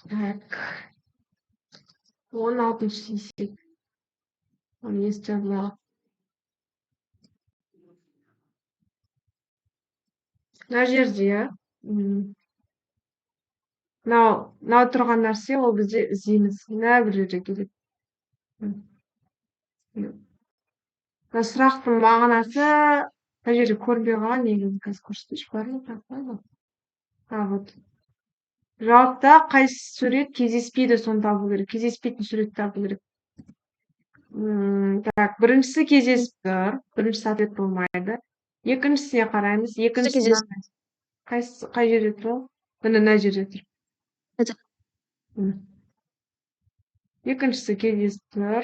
Так. 16 есеп. Оны есте жазып. Мына жерде мынау тұрған нәрсе ол бізде іздейміз. Мына бір жерде келеді. Мына сұрақтың мағынасы мына жерде көрінбей қалған, негізі қазір көрсетейінші, бар ма? Вот. Жауапта қайсы сурет кездеспейді, соны табу керек. Кездеспейтін сурет табу керек. Так, біріншісі кездесіп тұр. Біріншісі ответ болмайды. Екіншісіне қараймыз. Екіншісі қай жерде тұр ол? Мына жерде тұр. Екіншісі кездесіп тұр.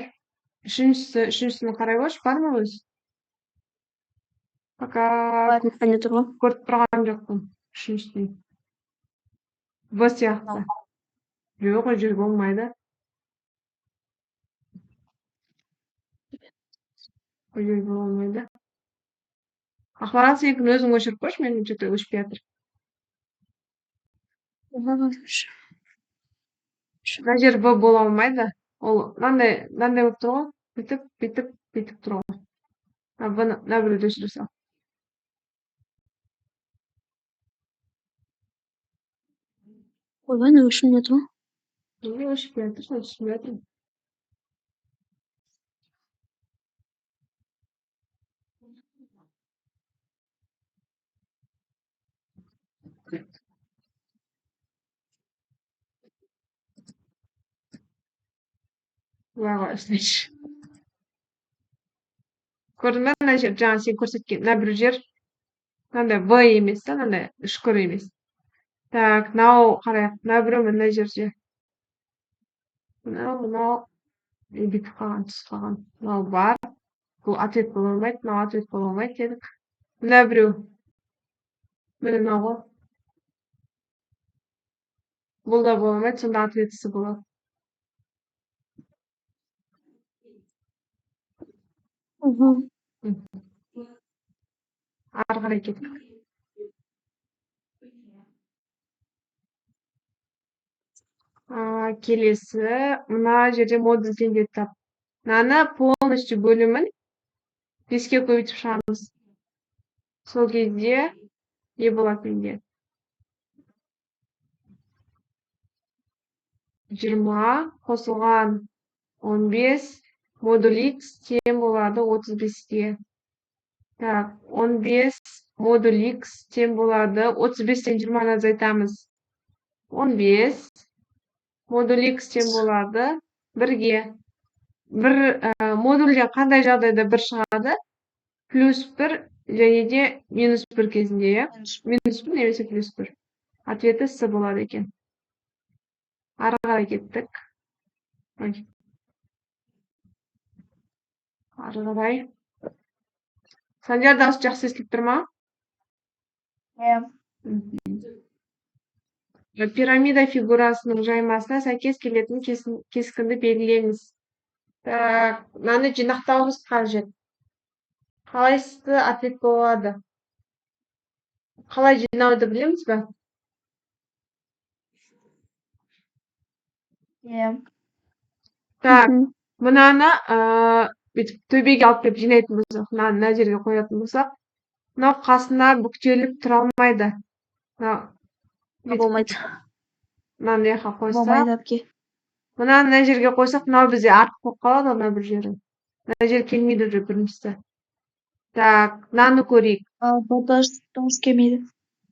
Үшіншісіне қарай қойшы, бар ма өзі? Пока көріп тұрған жоқпын. Үшіншісіне. В сияқты. Жоқ, ол жер болмайды. Ол жер болмайды. Ақмарал, сенікін өзің өшіріп қойшы, менің что-то өшпей жатыр. Мына жер В бола алмайды. Ол мынандай болып тұр ғой. Бүйтіп тұр ғой. Мына біреуді өшіре сал. Ойбай, не өшіп жатыр ғой? Неге өшпей жатыр? Соны түсінбей жатырмын. Былай қойсайшы. Көрдің бе, мына жер жаңа сен көрсеткен мына бір жер мынандай В емес та, мынандай үшкір емес. Так, мынау қарайық. Мына біреу мына жерде. Мынау бүйтіп қалған, түс қалған. Мынау бар. Бұл ответ бола алмайды, мынау ответ бола алмайды дедік. Мына біреу. Міне мынау ғой. Бұл да бола алмайды, сонда ответісі болады. Ары қарай кеттік. Келесі, мына жерде модуль теңдеуді тап. Мынаны полностью бөлімін 5-ке көбейтіп шығамыз. Сол кезде не болады менде? 20 қосылған 15 модуль X тең болады 35-ке. Так, 15 модуль X тең болады 35-тен 20-ны азайтамыз. 15 модуль X тең болады 1-ге. Модульден қандай жағдайда 1 шығады? +1 және де -1 кезінде, -1 немесе +1. Ответі С болады екен. Ары қарай кеттік. Ары қарай. Санжар, дауыс жақсы естіліп тұр ма? Пирамида фигурасының жаймасына сәйкес келетін кескінді белгілеңіз. Так, мынаны жинақтауымыз қажет. Қалайсысы ответ болады? Қалай жинауды білеміз бе? Так, мынаны бүйтіп төбеге алып келіп жинайтын болсақ, мына жерге қоятын болсақ, мынау қасына бүктеліп тұра алмайды. Болмайды. Мынаны яққа қойсақ, Болмайды әпке. мына жерге қойсақ, мынау бізде артық болып қалады, мына бір жері. Мына жер келмейді уже біріншісі. Так, мынаны көрейік. Бұл дұрыс келмейді.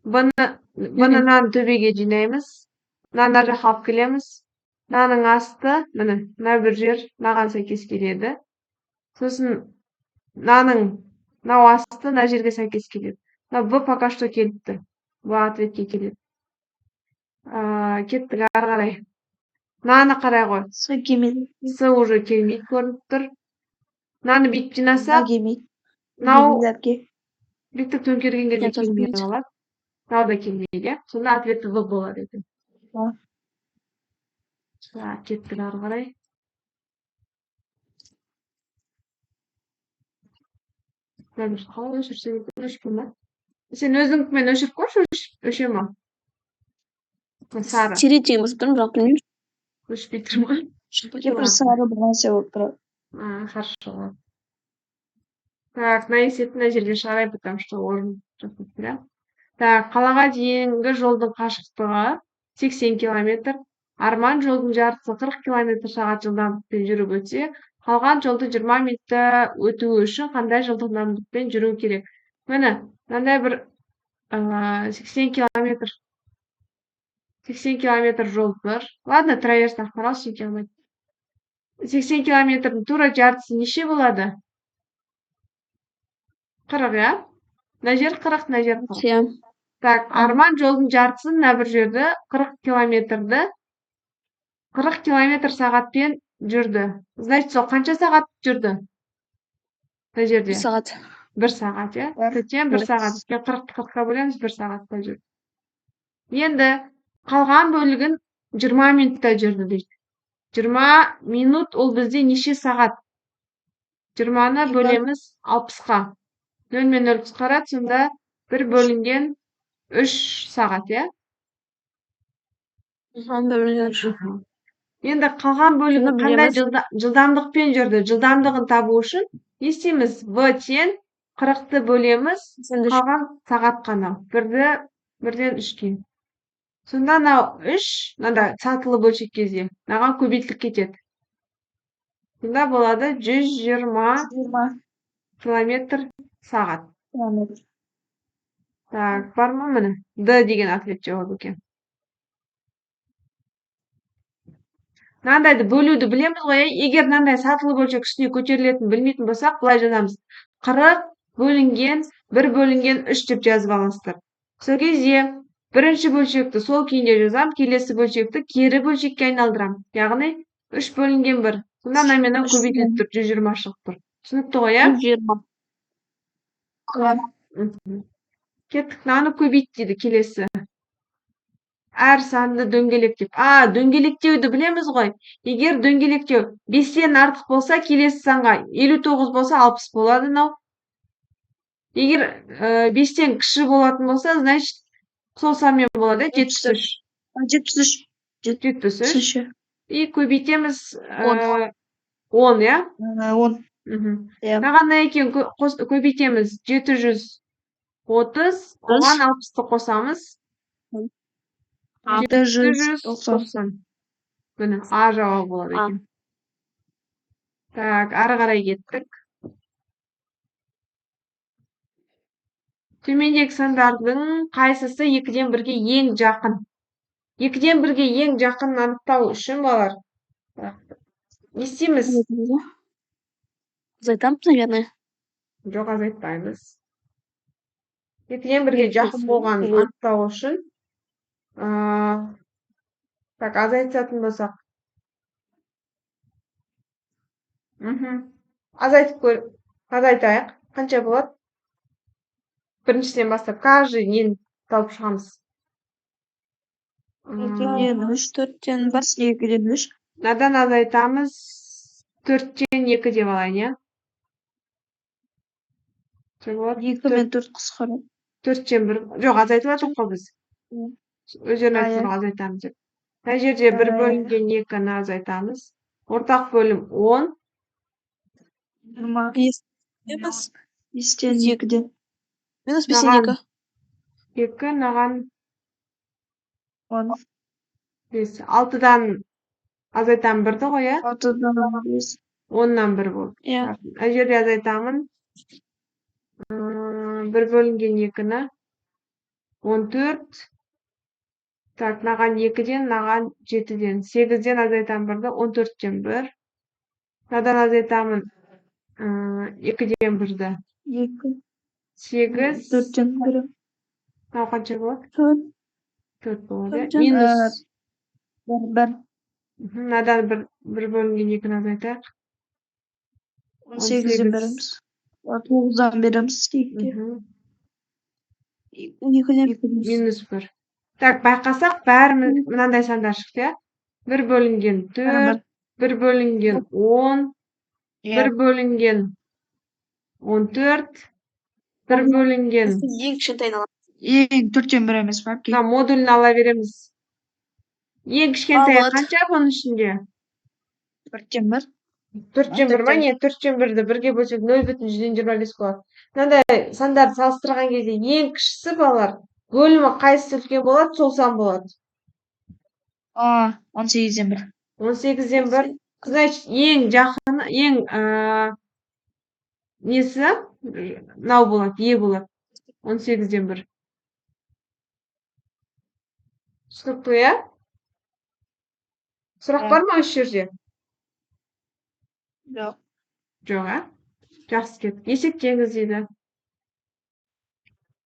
Мынаны төбеге жинаймыз. Мынаны жаққа алып келеміз. Мынаның асты, мына бір жер мынаған сәйкес келеді. Сосын мынау асты мына жерге сәйкес келеді. В пока что келіпті. В ответке келеді. Кеттік ары қарай. Мынаны қарай ғой. С келмейді. С уже келмейді, көрініп тұр. Мынаны бүйтіп жинасақ, Келмейді. мынау әпке. бүйтіп төңкергенге де келмей қалады. Мынау да келмейді. Сонда ответі В болады екен. Кеттік ары қарай. Қалай өшірсем екен, өшпей ма? Сен өзіңмен өшіріп көрші, өше ма? Сары. Теретиң басып тұрмын, бірақ білмеймін. Өшпей тұр ма? Бір сары баланса болып тұрады. Хорошо. Так, на есепті мына жерге шығарайын, потому что орын жоқ, да? Так, қалаға дейінгі жолдың қашықтығы 80 километр. Арман жолдың жартысы 40 километр сағат жылдамдықпен жүріп өтсе, қалған жолды 20 минутта өтуі үшін қандай жылдамдықпен жүру керек? Міне, мынандай бір 80 километр жол бар. Ладно, траверстан қарал 80 километр. 80 километрдің тура жартысы неше болады? 40, иә? Мына жер 40, мына жер 40. Иә. Так, Арман жолдың жартысын мына бір жерді 40 километрді 40 километр сағатпен жүрді. Значит, сол қанша сағат жүрді? Мына жерде. 1 сағат. 1 сағат, иә? Тіптен 1 сағат. 40-қа бөлеміз 1 сағатта жүрді. Енді қалған бөлігін 20 минутта жүрді дейді. 20 минут ол бізде неше сағат? 20-ны бөлеміз 60-қа. 0 мен 0 қысқарады, сонда 1 бөлінген 3 сағат, иә? Енді қалған бөлігін қандай жылдамдықпен жүрді? Жылдамдығын табу үшін не істейміз? В тең 40-ты бөлеміз, қалған сағат қана. 1-ден 3-ке. Сонда мынау 3, мынада сатылы бөлшек кезде, мынаған көбейтіліп кетеді. Сонда болады 120 километр сағат. Так, бар ма міне? Д деген ответ жауап екен. Мынандайды бөлуді білеміз ғой, егер мынандай сатылы бөлшек үстіне көтерілетінін білмейтін болсақ, былай жазамыз. 40 бөлінген 1 бөлінген 3 деп жазып алыңыздар. Сол кезде бірінші бөлшекті сол күйінде жазам, келесі бөлшекті кері бөлшекке айналдырам. Яғни 3 бөлінген 1. Сонда мынаменен көбейтіліп тұр, 120 шығып тұр. Түсінікті ғой, иә? 120. Кеттік, мынаны көбейт дейді келесі. Әр санды дөңгелектеп. Дөңгелектеуді білеміз ғой. Егер дөңгелектеу 5-тен артық болса, келесі санға 59 болса, 60 болады мынау. Егер 5-тен кіші болатын болса, значит, сол санмен болады, 73. 73. И көбейтеміз 10, иә? 10. Мынаған екен көбейтеміз 730, оған 60-ты қосамыз. 790. Міне, А жауабы болады екен. Так, ары қарай кеттік. Төмендегі сандардың қайсысы 2-ден 1-ге ең жақын? 2-ден 1-ге ең жақын анықтау үшін балар. Не істейміз? Азайтамыз, наверное. Жоқ, азайтпаймыз. 2-ден 1-ге жақын болған анықтау үшін так, азайтатын болсақ. Азайтайық. Қанша болады? Біріншіден бастап, каждый нені тауып шығамыз. 2-ден 3, 4-тен 1, 2-ден 3. Надан азайтамыз 4-тен 2 деп алайын, иә? 2 мен 4 қысқарады. 4-тен 1. Жоқ, азайтылады қой біз. Өздерін айтып азайтамыз деп. Мына жерде 1 бөлінген 2-ні азайтамыз. Ортақ бөлім 10. 20. 5-тен 2-ден. Минус 5-тен 2. 2, наған 10. 5. 6-дан азайтам 1-ді ғой, иә? 6-дан 5. 10-нан 1 болды. Мына жерде азайтамын 1 бөлінген 2-ні 14. Так, наған 2-ден, наған 7-ден. 8-ден азайтам 1-ді, 14-тен 1. Надан азайтамын 2-ден 1-ді. 2. 8. 4-тен 1. Мынау қанша болады? 4 болады. Минус 1. Надан 1 бөлінген 2-ні азайтайық. 18-ден береміз. 9-дан береміз. 2-ден минус 1. Так, байқасақ, бәріміз мынандай сандар шықты, иә? 1 бөлінген 4, 1 бөлінген 10, 1 бөлінген 14, 1 бөлінген... Ең кішкентайын аламыз. Ең 4-тен береміз, бәпке. Модулін ала береміз. Ең кішкентайы Алты. қанша бұның ішінде? 4/1. 4/1 ма? Не, 4/1-ді 1-ге бөлсек 0,125 болады. Мынандай сандарды салыстырған кезде ең кішісі балалар, бөлімі қайсысы үлкен болады, сол сан болады. 18/1. 18/1. Значит, ең жақыны, ең несі мынау болады, е болады. 18/1. Түсінікті, иә? Сұрақ бар ма осы жерде? Жоқ. Жоқ, ә? Жақсы кеттік. Есептеңіз дейді.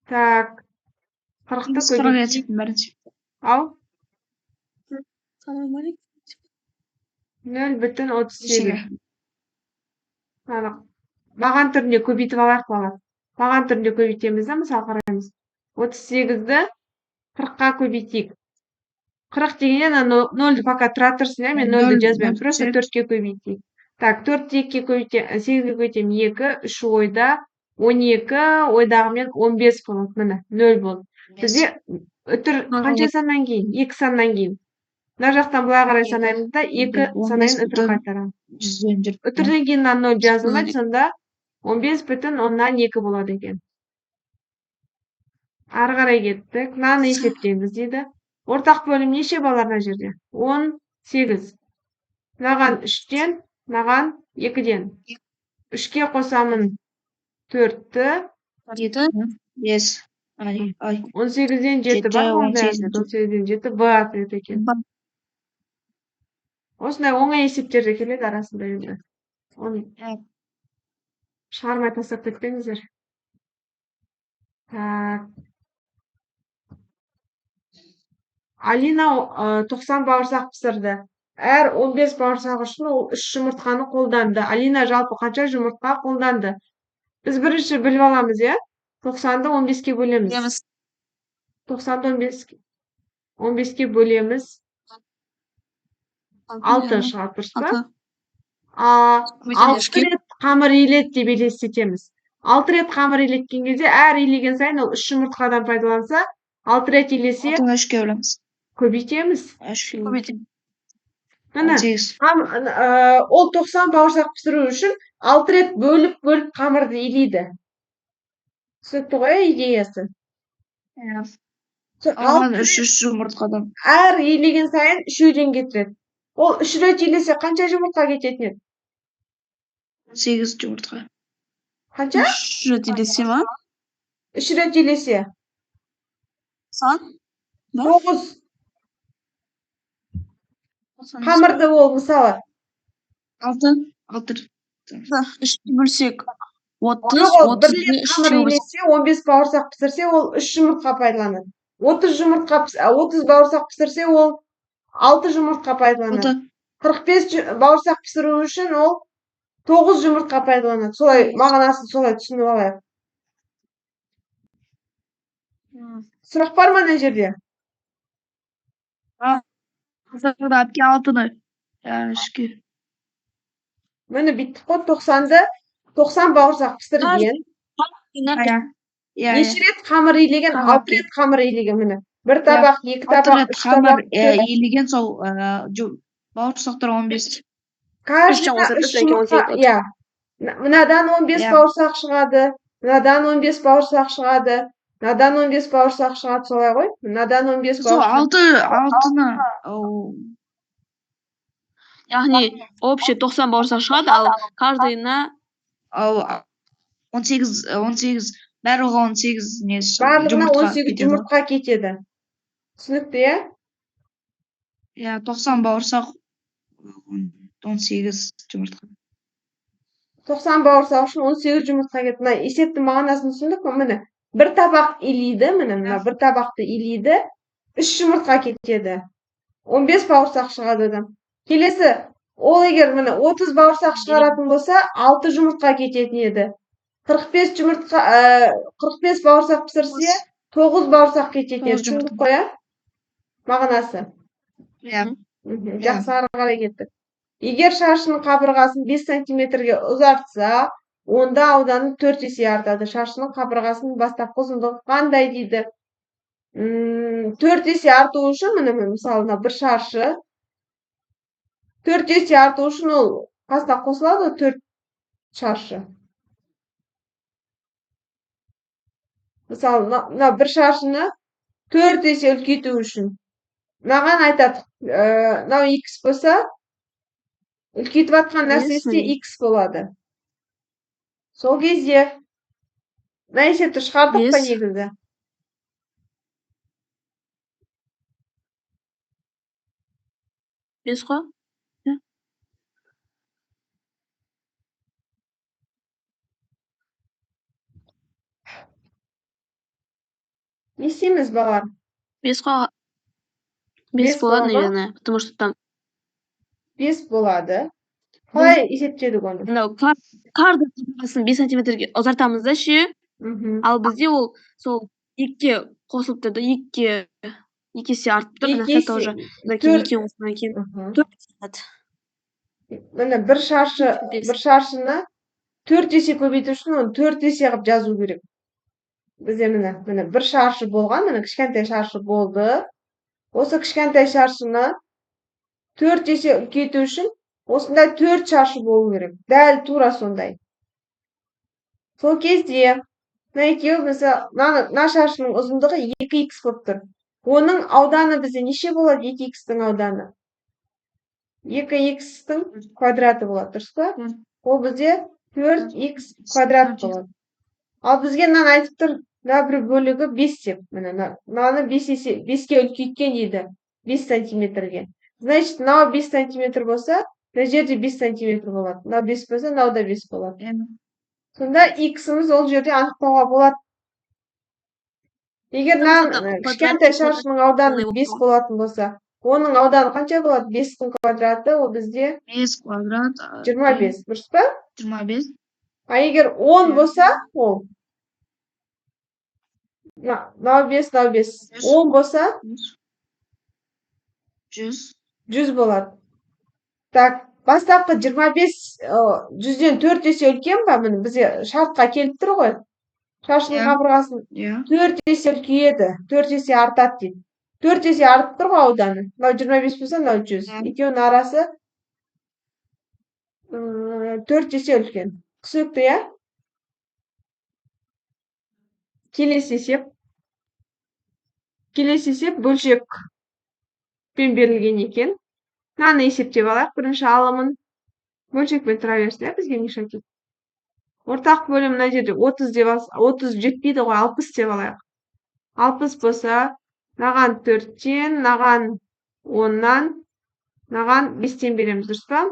Так. 40-ты көбейтейік. Ал? 0,38. Баған түрінде көбейтіп алайық балалар. Баған түрінде көбейтеміз да, мысалы қараймыз. 38-ді 40-қа көбейтейік. 40 дегенде 0-ді пока тұра тұрсын, мен 0-ді жазбаймын. Просто 4-ке көбейтейік. Так, 4-ді 2-ге көбейтем, 8-ге көбейтем 2, 3 ойда, 12 ойдағымен 15 болады. Міне, 0 болды. Бізде үтір қанша саннан кейін? 2 саннан кейін. Мына жақтан былай қарай санаймыз да, 2 санайын үтір қайтарамыз. Үтірден кейін 0 жазылмайды, сонда 15,2 болады екен. Ары қарай кеттік. Мынаны есептейміз дейді. Ортақ бөлім неше балалар мына жерде? 18. Мынаған 3-тен, мынаған 2-ден. 3-ке қосамын 4-ті. 5. 18-ден 7 бар ондай әсет. 18-ден 7 Б атет екен. Осындай оңай есептерде келеді арасында енді. Оны шығармай тастап кетпеңіздер. Так. Алина 90 бауырсақ пісірді. Әр 15 бауырсақ үшін ол 3 жұмыртқаны қолданды. Алина жалпы қанша жұмыртқа қолданды? Біз бірінші біліп аламыз, иә? 90-ды 15-ке бөлеміз. 90-ды 15-ке бөлеміз. 6 шығады, дұрыс па? 6 рет қамыр илет деп елестетеміз. 6 рет қамыр илеткен кезде әр илеген сайын ол 3 жұмыртқадан пайдаланса, 6 рет илесе көбейтеміз. Міне, ол 90 бауырсақ пісіру үшін 6 рет бөліп қамырды илейді. Түсінікті ғой идеясы? 3 жұмыртқадан. Әр илеген сайын 3-ден кетіреді. Ол 3 рет илесе қанша жұмыртқа кететін еді? 8 жұмыртқа. Қанша? 3 рет илесе ма? 3 рет илесе. Сан? 9. Қамырды ол мысалы. 6. 3 бөлсек 30. Бір рет қамыр илесе, 15 бауырсақ пісірсе, ол 3 жұмыртқа пайдаланады. 30 бауырсақ пісірсе, ол 6 жұмыртқа пайдаланады. 45 бауырсақ пісіру үшін ол 9 жұмыртқа пайдаланады. Солай, мағынасын солай түсініп алайық. Сұрақ бар ма мына жерде? Қызырда әпке 6-ны. Ішке. Міне биттік қой, 90 бауырсақ пісірген. Неше рет қамыр илеген? 6 рет қамыр илеген міне. Бір табақ, 2 табақ, 3 табақ. Илеген сол бауырсақтар 15. Каждыда 3 жұмыртқа, иә. Мынадан 15 бауырсақ шығады, мынадан 15 бауырсақ шығады, мынадан 15 бауырсақ шығады, солай ғой? Мынадан 15 бауырсақ. 6-ны. Яғни, общий 90 бауырсақ шығады, ал каждыйына 18, барлығы 18 несі. Барлығына 18 жұмыртқа кетеді. Түсінікті, иә? Иә, 90 бауырсақ 18 жұмыртқа. 90 бауырсақ үшін 18 жұмыртқа кетті. Мына есептің мағынасын түсіндік пе? Міне, бір табақ илейді, мына бір табақты илейді, 3 жұмыртқа кетеді. 15 бауырсақ шығады адам. Келесі, ол егер міне 30 бауырсақ шығаратын болса, 6 жұмыртқа кететін еді. 45 бауырсақ пісірсе, 9 бауырсақ кететін еді. Түсіндік қой, ә? Мағынасы. Жақсы ары қарай кеттік. Егер шашының қабырғасын 5 сантиметрге ұзартса, онда ауданы 4 есе артады. Шашының қабырғасының бастапқы ұзындығы қандай дейді? 4 есе арту үшін, міне мысалы, мына бір шаршы 4 есе арту үшін ол қасына қосылады, 4 шаршы. Мысалы, мына бір шаршыны 4 есе үлкейту үшін. Маған айтады, мынау x болса, үлкейтіп жатқан нәрсесі міне. x болады. Сол кезде мына есепті шығардық па 5. негізі? Бес қой. Не істейміз, балалар? 5 қой. 5 Бес болады, бола ма? наверное, потому что там 5 болады. Қалай есептедік оны? мынау карды қабырғасын 5 сантиметрге ұзартамыз да ше. Ал бізде ол сол 2-ке қосылып тұрды, 2 есе артып тұр, мына тоже. Одан кейін 2 осыдан кейін 4 болады. Міне бір шаршыны 4 есе көбейту үшін оны 4 есе қылып жазу керек. Бізде міне бір шаршы болған, міне кішкентай шаршы болды. Осы кішкентай шаршыны 4 есе үлкейту үшін осындай 4 шаршы болу керек. Дәл тура сондай. Сол кезде мына екеуі мына шаршының ұзындығы 2x болып тұр. Оның ауданы бізде неше болады? 2x-тің ауданы. 2x-тің квадраты болады, дұрыс па? Ол бізде 4x квадрат болады. Ал бізге мынаны айтып тұр, мына бір бөлігі 5 деп. Мынаны 5-ке үлкейткен дейді. 5 сантиметрге. Значит, мынау 5 сантиметр болса, мына жерде 5 сантиметр болады. Мынау 5 болса, мынау да 5 болады. Сонда x-іміз ол жерде анықтауға болады. Егер кішкентай шаршының ауданы 5 болатын болса, оның ауданы қанша болады? 5-тің квадраты, ол бізде 5 квадрат 25, дұрыс па? 25. А егер 10 болса, ол мынау 5, мынау 5. 10 болса 100 болады. Так, бастапқы 25 100-ден 4 есе үлкен ба? Міне бізде шартқа келіп тұр ғой. Шаршының қабырғасын 4 есе үлкейеді, 4 есе артады дейді. 4 есе артып тұр ғой ауданы. Мынау 25 болса, мынау 100. Екеуінің арасы 4 есе үлкен. Түсінікті, иә? Келесі есеп бөлшекпен берілген екен. Мынаны есептеп алайық. Бірінші алымын бөлшекпен тұра берсін, бізге не шақет. Ортақ бөлім мына жерде 30 деп алса, 30 жетпейді ғой, 60 деп алайық. 60 болса, мынаған 4-тен, мынаған 10-нан, мынаған 5-тен береміз, дұрыс па?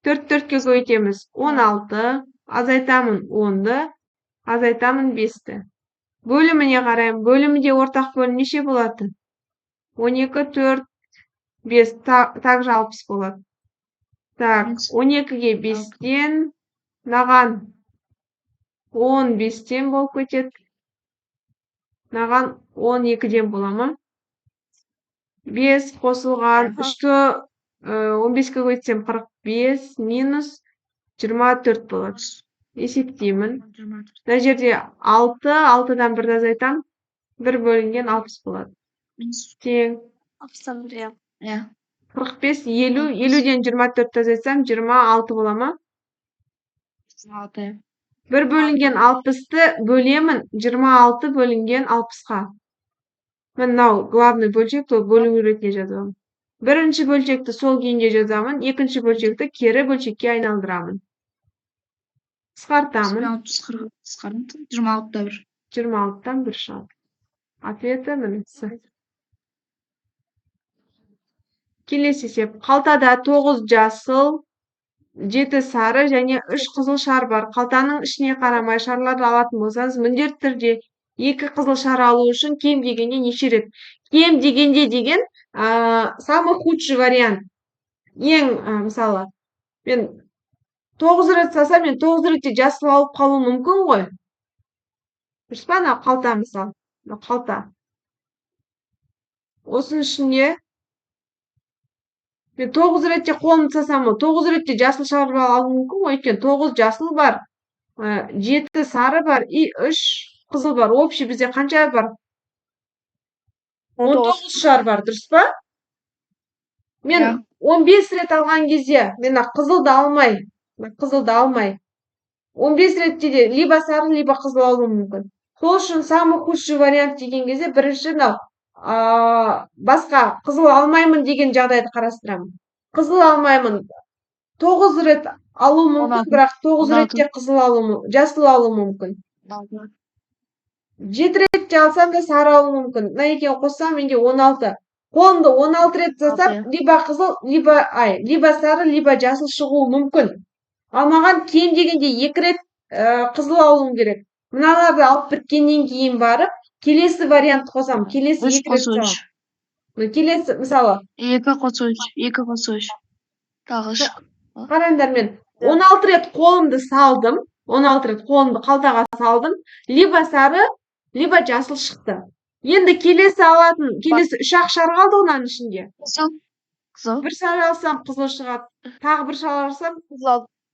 4-4-ке көбейтеміз. 16, азайтамын 10-ды, азайтамын 5-ті. Бөліміне қараймын. Бөлімінде ортақ бөлім неше болады? 12, 4, 5, также 60 болады. Так, 12-ге 5-тен, мынаған 15-тен болып кетеді. Мынаған 12-ден бола ма? 5 қосылған 3-ті 15-ке көбейтсем 45 минус 24 болады. Есептеймін. Мына жерде 6, 6-дан 1-ді азайтам. 1 бөлінген 60 болады. Тең. 60-тан 1, иә. 45, 50, 50-ден 24-ді азайтсам 26 бола ма? 26. 1 бөлінген 60-ты бөлемін 26 бөлінген 60-ға. Мынау главный бөлшек, ол бөлу ретінде жазамын. Бірінші бөлшекті сол күйінде жазамын, екінші бөлшекті кері бөлшекке айналдырамын. Қысқартамын. 26-та 1. 26-тан 1 шығады. Ответі мінісі. Келесі есеп. Қалтада 9 жасыл, 7 сары және 3 қызыл шар бар. Қалтаның ішіне қарамай шарларды алатын болсаңыз, міндетті түрде 2 қызыл шар алу үшін кем дегенде неше рет? Кем дегенде деген самый худший вариант. Мысалы, мен 9 рет салсам, мен 9 ретте жасыл алып қалу мүмкін ғой. Дұрыс па, қалта мысалы. Қалта. Осының ішінде мен 9 ретте қолымды салсам, 9 ретте жасыл шығарып алу мүмкін ғой, өйткені 9 жасыл бар, 7 сары бар и 3 қызыл бар. Общий бізде қанша бар? 19. 19 шар бар, дұрыс па? Мен Иә. 15 рет алған кезде, мен қызылды алмай, 15 ретте либо сары, либо қызыл алуым мүмкін. Сол үшін самый худший вариант деген кезде бірінші мынау басқа қызыл алмаймын деген жағдайды қарастырамын. Қызыл алмаймын. 9 рет алу мүмкін, 16. бірақ 9 16. ретте жасыл алу мүмкін. 7 ретте алсам да сары алу мүмкін. Мына екеуін қоссам менде 16. Қолымды 16 рет жасап, либо қызыл, либо сары, либо жасыл шығуы мүмкін. Ал маған кем дегенде 2 рет қызыл алуым керек. Мыналарды алып біткеннен кейін барып, келесі вариант қосам. Келесі 2 рет салам. Келесі, мысалы, 2 қосу 3. 2 қосу 3. Тағы үш. қараңдар, мен 16 рет қолымды салдым. 16 рет қолымды қалтаға салдым. Либо сары, либо жасыл шықты. Енді келесі 3-ақ шар қалды оның ішінде. Қызыл. Bir шар алсам қызыл шығады. Тағы бір шар алсам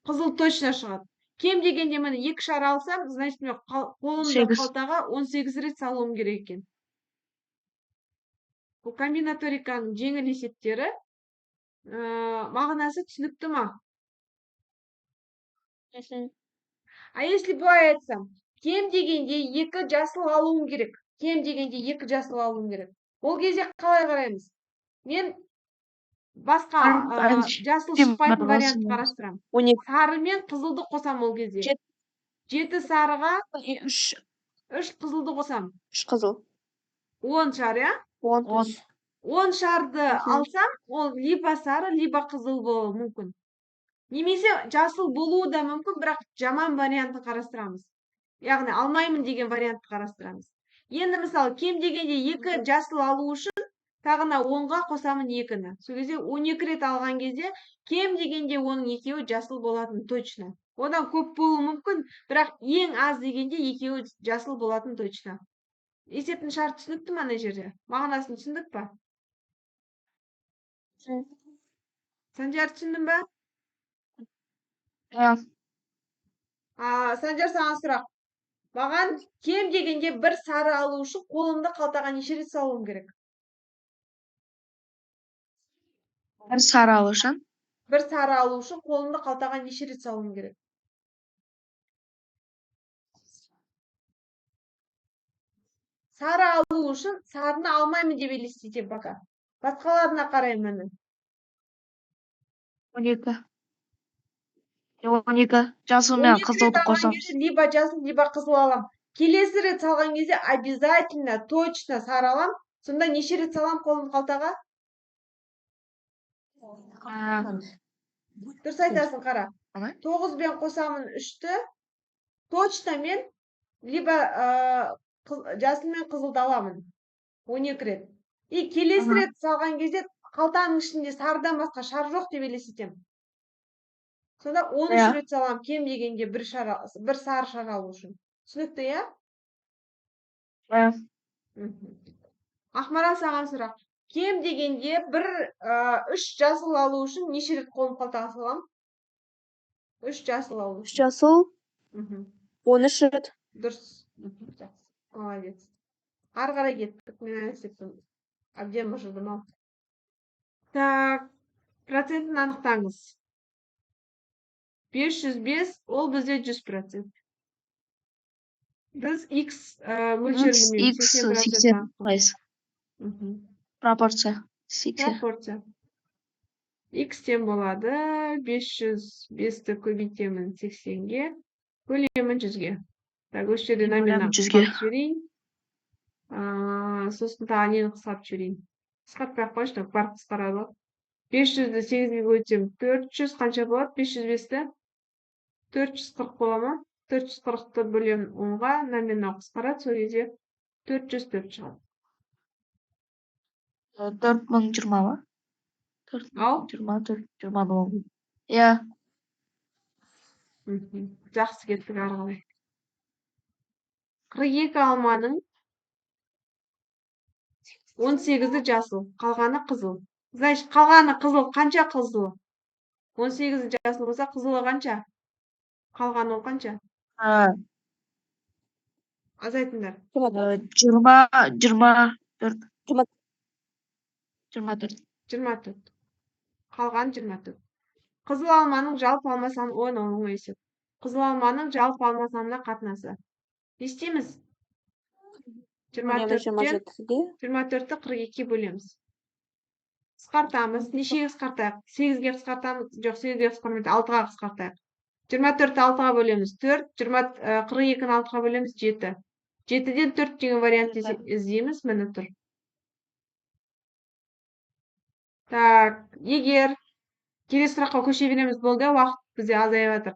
қызыл точно шығады. Кем дегенде міне 2 шар алсам, значит мен қолымды қалтаға 18 рет салуым керек екен. Бұл комбинаториканың жеңіл есептері мағынасы түсінікті ма? А если былай айтсам, кем дегенде 2 жасыл алуым керек. Кем дегенде 2 жасыл алуым керек. Ол кезде қалай қараймыз? Мен басқа жасыл шықпайтын вариант қарастырамын. 12. Сары мен қызылды қосам ол кезде. 7 сарыға 3 қызылды қосам. 3 қызыл. 10 шар, я? 10. 10 шарды алсам, ол либо сары, либо қызыл болуы мүмкін. Немесе жасыл болуы да мүмкін, бірақ жаман вариантты қарастырамыз. Яғни алмаймын деген вариантты қарастырамыз. Енді мысалы, кем дегенде 2 жасыл алу үшін тағына 10-ға қосамын 2-ні. Сол кезде 12 рет алған кезде кем дегенде оның екеуі жасыл болатын точно. Одан көп болуы мүмкін, бірақ ең аз дегенде екеуі жасыл болатын точно. Есептің шарты түсінікті ме ана жерде? Мағынасын түсіндік па? Санжар, түсіндің ба? Иә. Санжар, саған сұрақ. Маған кем дегенде бір сары алу үшін қолымды қалтаға неше рет салуым керек? Бір сары алу үшін? Бір сары алу үшін қолымды қалтаға неше рет салуым керек? Сары алу үшін сарыны алмаймын деп елестетем пока. Басқаларына қараймын мен. 12. 12. Жасыл мен қызылды қосамыз. Либо жасыл, либо қызыл алам. Келесі рет салған кезде обязательно, точно сары алам. Сонда неше рет салам қолымды қалтаға? Дұрыс айтасың, қара. 9 бен қосамын 3-ті. Точно мен либо жасыл мен қызылды аламын. 12 рет. И келесі рет салған кезде қалтаның ішінде сарыдан басқа шар жоқ деп елестетем. Сонда 13 рет салам, кем дегенде бір сары шар алу үшін. Түсінікті, я? Ақмарал, саған сұрақ. Кем дегенде 3 жасыл алу үшін неше рет қолым қалтаға салам? 3 жасыл алу үшін. 3 жасыл. 13 рет. Дұрыс. Молодец. Ары қарай кеттік. Мен есептім. Әбден мұжылдым ау. Так, процентін анықтаңыз. 505, ол бізде 100%. Біз X мөлшерін X 80%. Пропорция. 80. Пропорция. X тен болады. 505-ті көбейтемін 80-ге. Бөлемін 100-ге. Так, осы жерде номинал қысқарып жіберейін. Сосын тағы нені қысқарып жіберейін. Қысқартпай-ақ қойшы, бар қысқарады. 500-ді 8-ге көбейтсем 400 қанша болады? 505-ті 440 бола ма? 440-ты бөлем 10-ға, номинал қысқарады, сол кезде 404 шығады. 4020 ма? 4020 болды. Иә. Жақсы кеттік ары қарай. 42 алманың 18-і жасыл, қалғаны қызыл. Значит, қалғаны қызыл, қанша қызыл? 18-і жасыл болса, қызылы қанша? Қалғаны ол қанша? Азайтыңдар. 24. 24. 24. Қалған 24. Қызыл алманың жалпы алма саны оңай есеп. Қызыл алманың жалпы алма санына қатынасы. Не істейміз? 24-тен 24-ті 42-ге бөлеміз. Қысқартамыз. Нешеге қысқартайық? 8-ге қысқартамыз. Жоқ, 8-ге қысқартамыз, 6-ға қысқартайық. 24-ті 6-ға бөлеміз 4, 42-ні 6-ға бөлеміз 7. 7-ден 4 деген вариант іздейміз, міне тұр. Так, егер келесі сұраққа көше береміз болды, уақыт бізде азайып жатыр.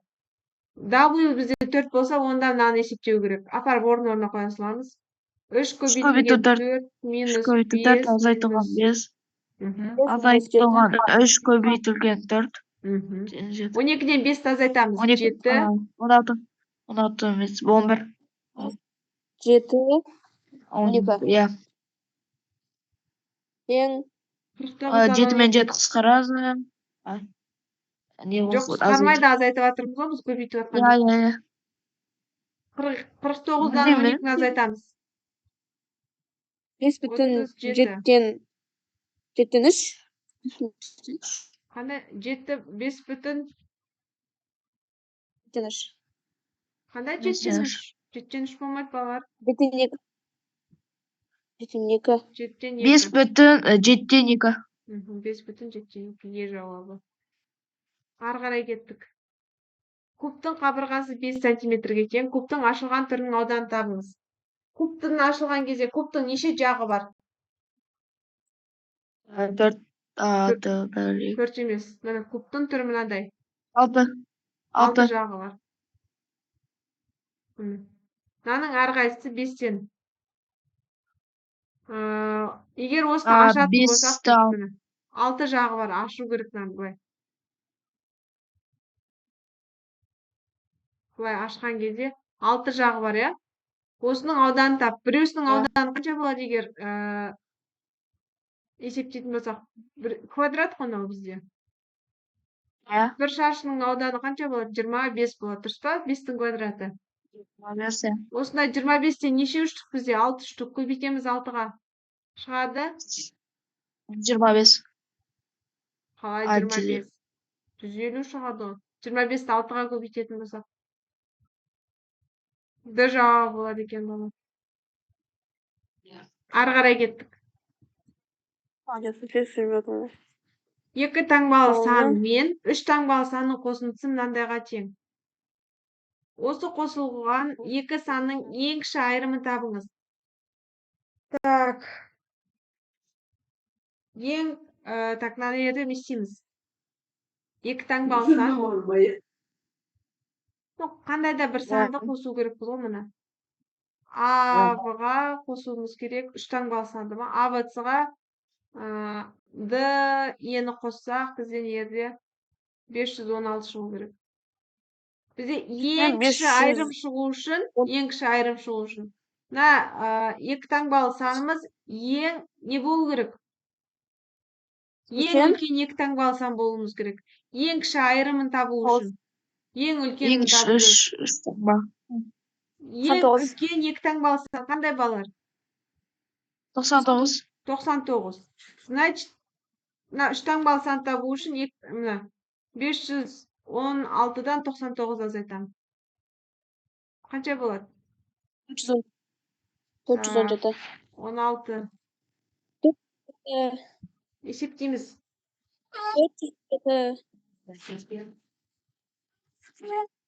W бізде 4 болса, онда мынаны есептеу керек. Апарып орын-орнына қоя саламыз. 3 көбейтілген 4 минус 5 азайтылған 5. Мгм. Азайтылған 3 көбейтілген 4. 12-ден 5-ті азайтамыз. 7. 16. 16 емес, 11. 7 Иә. ең 7 мен 7 қысқарады. Жоқ, қысқармайды, азайтып жатырмыз ғой, біз көбейтіп жатқан. Иә. 49-дан 12-ні азайтамыз. 5,7-тен 3. Қандай? 7, 5 бүтін. Қандай 7-3? 7-3 болмайды, балалар. 7,2. 7-тен 5 2. бүтін 7-тен 2. 5 бүтін 7-тен 2. Е жауабы. Ары қарай кеттік. Кубтың қабырғасы 5 сантиметрге тең. Кубтың ашылған түрінің ауданын табыңыз. Кубтың ашылған кезде кубтың неше жағы бар? 4. 4 емес. Міне кубтың түрі мынандай. 6. 6 жағы бар. Мынаның әрқайсысы 5-тен. Егер осыны ашатын болсақ, 6 жағы бар, ашу керек мынаны былай. Былай ашқан кезде 6 жағы бар, иә? Осының ауданын тап. Біреусінің ауданы қанша болады егер есептейтін болсақ? Квадрат қой мынау бізде. Бір шаршының ауданы қанша болады? 25 болады, дұрыс па? 5-тің квадраты. Осындай 25-тен неше үштік бізде? 6 үштік. Көбейтеміз 6-ға. Шығады? 25. Қалай 25? 150 шығады. 25-ті 6-ға көбейтетін болсақ. Д жауабы болады екен бұл. Ары қарай кеттік. 2 таңбалы сан мен 3 таңбалы санның қосындысы мынандайға тең. Осы қосылған 2 санның ең кіші айырымын табыңыз. Так. Мына жерде не істейміз? 2 таңбалы сан. Қандай да бір санды қосу керек бұл мына. А-ға қосуымыз керек. 3 таңбалы санды ма? А-ға Д, Е-ні қоссақ, бізден ерде 516 шығу керек. Бізде ең кіші айырым шығу үшін, мына 2 таңбалы санымыз ең не болу керек? Ең үлкен 2 таңбалы сан болуымыз керек. Ең кіші айырымын табу үшін. Ең үлкенін табу керек. Ең үлкен 2 таңбалы сан қандай балалар? 99. 99. Значит, мына 3 таңбалы сан табу үшін 516-дан 99 азайтамын. Қанша болады? 417. 16. Есептейміз.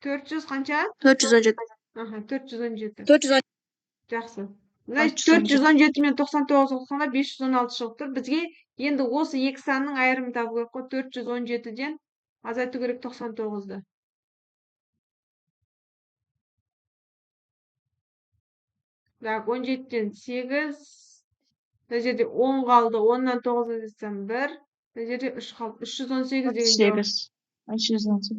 400 қанша? 417. 417. Жақсы. Значит, 417 мен 99 қосқанда 516 шығып тұр. Бізге енді осы 2 санның айырымын табу керек қой. 417-ден азайту керек 99-ды. Так, 17-тен 8. Мына жерде 10 қалды. 10-нан 9 азайтсам 1. Мына жерде 3 қалды. 318 деген жауап. 318.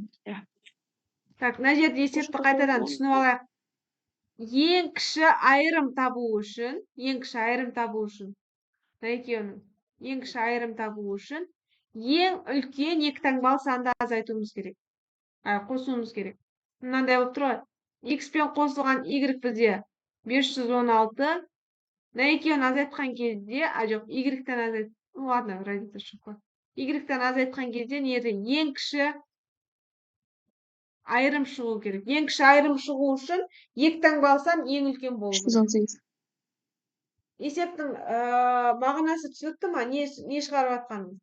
Так, мына жерде есепті қайтадан түсініп алайық. Ең кіші айырым табу үшін, ең кіші айырым табу үшін ең үлкен 2 таңбалы санды азайтуымыз керек. Қосуымыз керек. Мынандай болып тұр ғой. X пен қосылған Y бізде 516, На екеуін азайтқан кезде, жоқ, Y-тен ладно, разница жоқ қой. Y-тен азайтқан кезде ең кіші айырым шығу керек. Ең кіші айырым шығу үшін 2 таңба алсам, ең үлкен болу керек. 318. Есептің мағынасы түсінікті ма? Не шығарып жатқанымыз?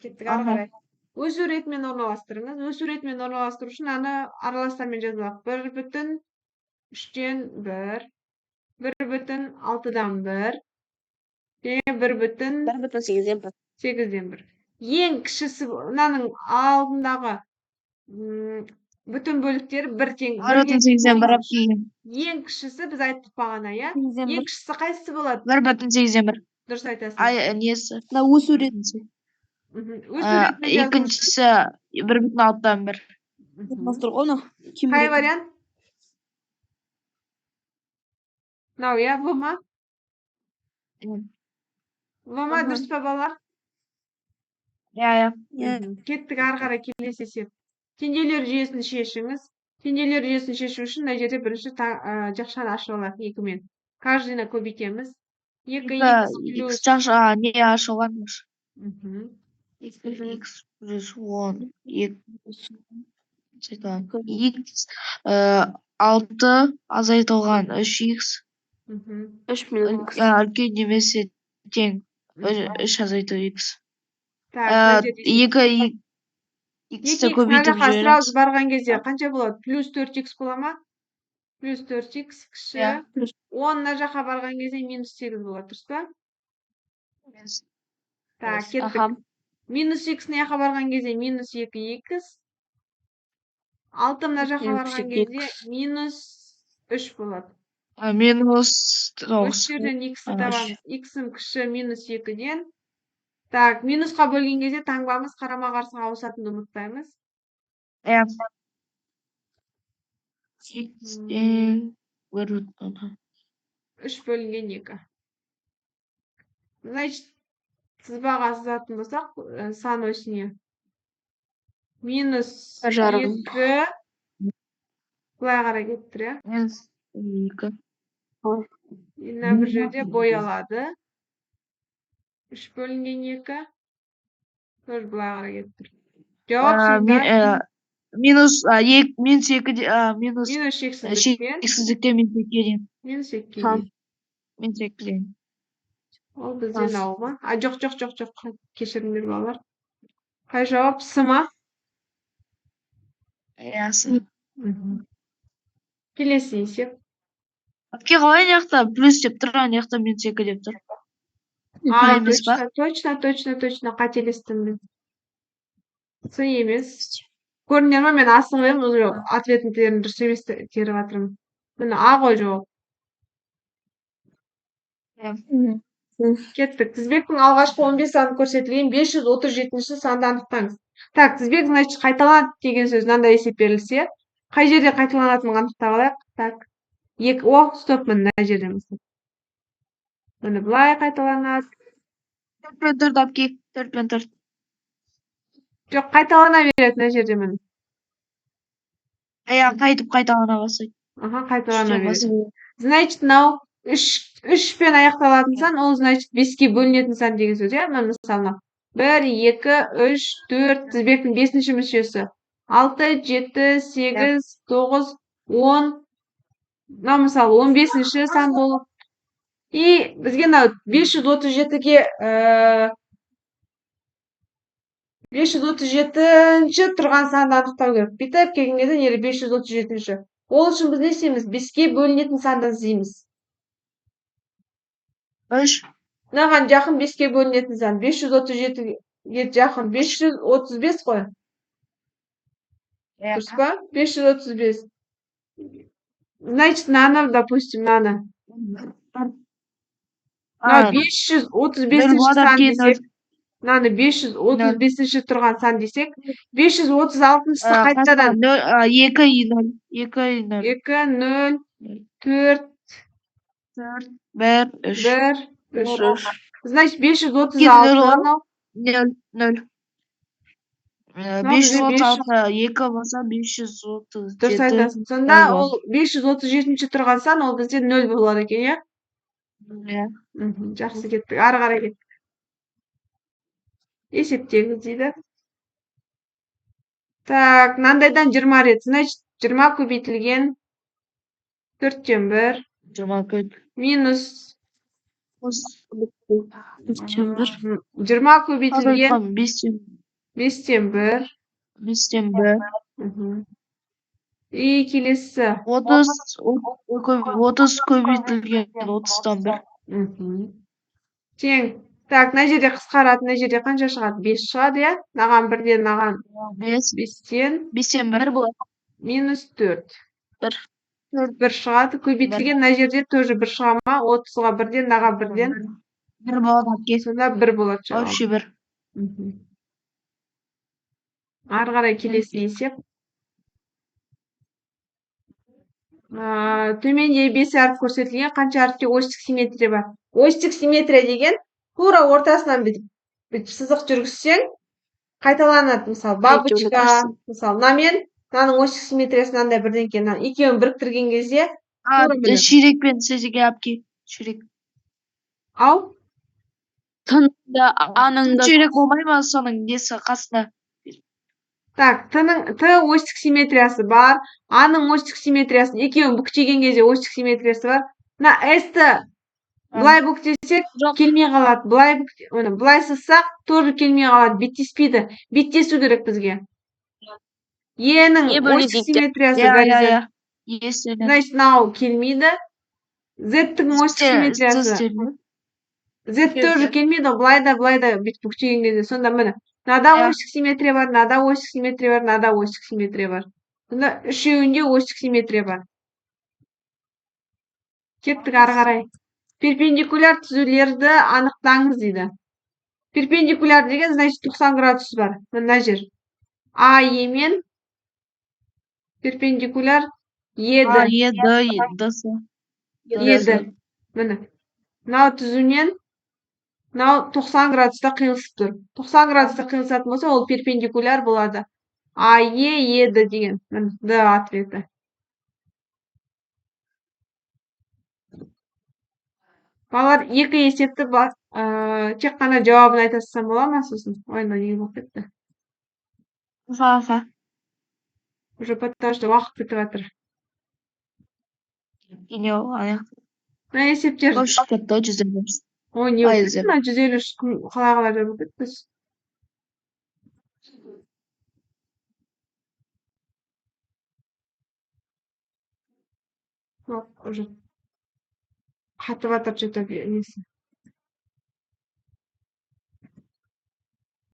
Кеттік ары қарай. Өсу ретімен орналастырыңыз. Өсу ретімен орналастыру үшін аны араластармен жазылақ. 1/3-тен 1, 1/6-дан 1, және 1/8-ден 1. Ең кішісі, мынаның алдындағы бүтін бөліктері 1 тең. 1/8-ден 1 кейін. Ең кішісі біз айттық бағана, иә? Ең кішісі қайсысы болады? 1/8-ден 1. Дұрыс айтасың. Несі? Мына өсу ретінде. Екіншісі 1/6-дан 1. Бастыр ғой мынау. Қай вариант? Мынау, иә, В ма? В ма, дұрыс па балалар? Иә. Кеттік ары қарай келесі есеп. Теңдеулер жүйесін шешіңіз. Теңдеулер жүйесін шешу үшін мына жерде бірінші жақшаны ашып алайық 2-мен. Каждыйына көбейтеміз. 2x плюс не ашылғанмыш? X плюс 10. X 6 азайтылған 3x. 3 минус. Үлкен немесе тең 3 азайту x. Так, 2x-ті көбейтіп сразу жібереміз. барған кезде қанша болады? Плюс 4x бола ма? Плюс 4x кіші. 10 мына жаққа барған кезде минус 8 болады, дұрыс па? Так, кеттік. Минус x мына жаққа барған кезде минус 2x. 6 мына жаққа барған кезде минус 3 болады. Минус 9. Осы жерден x-ті табамыз. X-ім кіші минус 2-ден. Так, минусқа бөлген кезде таңбамыз қарама қарсыға ауысатынды ұмытпаймыз. 3 бөлінген 2. Значит, сызбаға сызатын болсақ, сан осіне. Минус 2. Бұлай қарай кеттір, иә? Минус 2. Мына бір жерде боялады. 3 бөлінген 2. Тоже бұлай қарай кеттір. Жауап сонда. Минус 2. Минус шексіздікте минус 2 дейін. Минус 2 дейін. Минус 2 дейін. Ол бізден ау ма? Жоқ. Кешіріңдер балалар. Қай жауап? С ма? С. Келесі есеп. Әпке қалай аяқта плюс деп тұр, аяқта минус 2 деп тұр. Точно, қателестім мен. С емес. Көрінер ма, мен асын қойым, уже ответін дұрыс емес теріп жатырмын. Міне А ғой жауап. Кеттік. Тізбектің алғашқы 15 саны көрсетілген 537-ші санды анықтаңыз. Так, тізбек, значит, қайталанады деген сөз мынандай есеп берілсе, қай жерде қайталанатынын анықтап алайық. Так. Стоп, мына жерде мысалы. Міне былай қайталанады. 4/4 әпке, 4/4. Жоқ, қайталана береді мына жерде міне. Қайтып қайталана бастайды. Қайталана береді. Значит, мынау 3-пен аяқталатын сан, ол значит 5-ке бөлінетін сан деген сөз, иә? Мысалы, 1, 2, 3, 4, тізбектің 5-ші мүшесі. 6, 7, 8, 9, 10. Мынау мысалы 15-ші сан болып. И бізге мынау 537-ге 537-ші тұрған санды анықтау керек. Бүйтіп келген кезде 537-ші. Ол үшін біз не істейміз? 5-ке бөлінетін санды іздейміз. 3. Мынаған жақын 5-ке бөлінетін сан. 537-ге жақын 535 қой. Дұрыс па? 535. Значит, мынаны, допустим, мынаны. 535-ші сан десек. Мынаны 535-ші тұрған сан десек. 536-шысы қайтадан. 2, 0. 2, 0, 4, 1, 3. Значит, 536. 0. 536 2 болса 537. Дұрыс айтасың. Сонда ол 537 тұрған сан ол бізде 0 болады екен, иә? Иә. Жақсы кеттік. Ары қарай кеттік. Есептеңіз дейді. Так, мынандайдан 20 рет. Значит, 20 көбейтілген 4-тен 1 20 минус 3-тен 1. 20 көбейтілген 5-тен 5-тен 1 5-тен 1 и келесі 30 көбейтілген 30-тан 1 тең. Так, мына жерде қысқарады, мына жерде қанша шығады? 5 шығады, иә? Мынаған 1-ден, мынаған 5-тен 5-тен 1 болады. минус 4. 1. 1 шығады. Көбейтілген мына жерде тоже 1 шыға ма? 30-ға 1-ден, мынаған 1-ден 1 болады әпке. сонда 1 болады жауабы. Вообще 1. Ары қарай келесі есеп. Төменде 5 әріп көрсетілген, қанша әріпте осьтік симметрия бар? Осьтік симметрия деген тура ортасынан бүйтіп сызық жүргізсең, қайталанады. Мысалы, бабочка, мысалы, мынамен мынаның осьтік симметриясы мынандай бірдеңке, екеуін біріктірген кезде Ширекпен сізге әпке. Ширек. Ау? Тында аның да Ширек болмай ма соның несі қасында? Так, Т осьтік симметриясы бар, А-ның осьтік симметриясын екеуін бүктеген кезде осьтік симметриясы бар. Мына S-ті былай бүктесек келмей қалады. Былай сызсақ тоже келмей қалады. Беттеспейді. Беттесу керек бізге. Е-ның осьтік симметриясы горизонт. Значит, мынау келмейді. Z-тің осьтік симметриясы. Z тоже келмейді. Былай да бүйтіп бүктеген кезде. Сонда міне. Мынада осьтік симметрия бар, мынада осьтік симметрия бар, мынада осьтік симметрия бар. Сонда үшеуінде осьтік симметрия бар. Кеттік ары қарай. Перпендикуляр түзулерді анықтаңыз дейді. Перпендикуляр деген, значит, 90 градус бар. Мына жер. АЕ мен перпендикуляр еді. Еді. Міне. Мынау түзуінен мынау 90 градуста қиылысып тұр. 90 градуста қиылысатын болса, ол перпендикуляр болады. АЕ еді деген. Міне, Д ответі. Балалар, екі есепті тек қана жауабын айта салсам бола ма сосын? Ойна не болып кетті. Уже потому что уақыт кетіп жатыр. Мына есептер. Ой, не болып кетті? Мына 153 қалай болып кетті? Уже қатып жатыр что-то несі.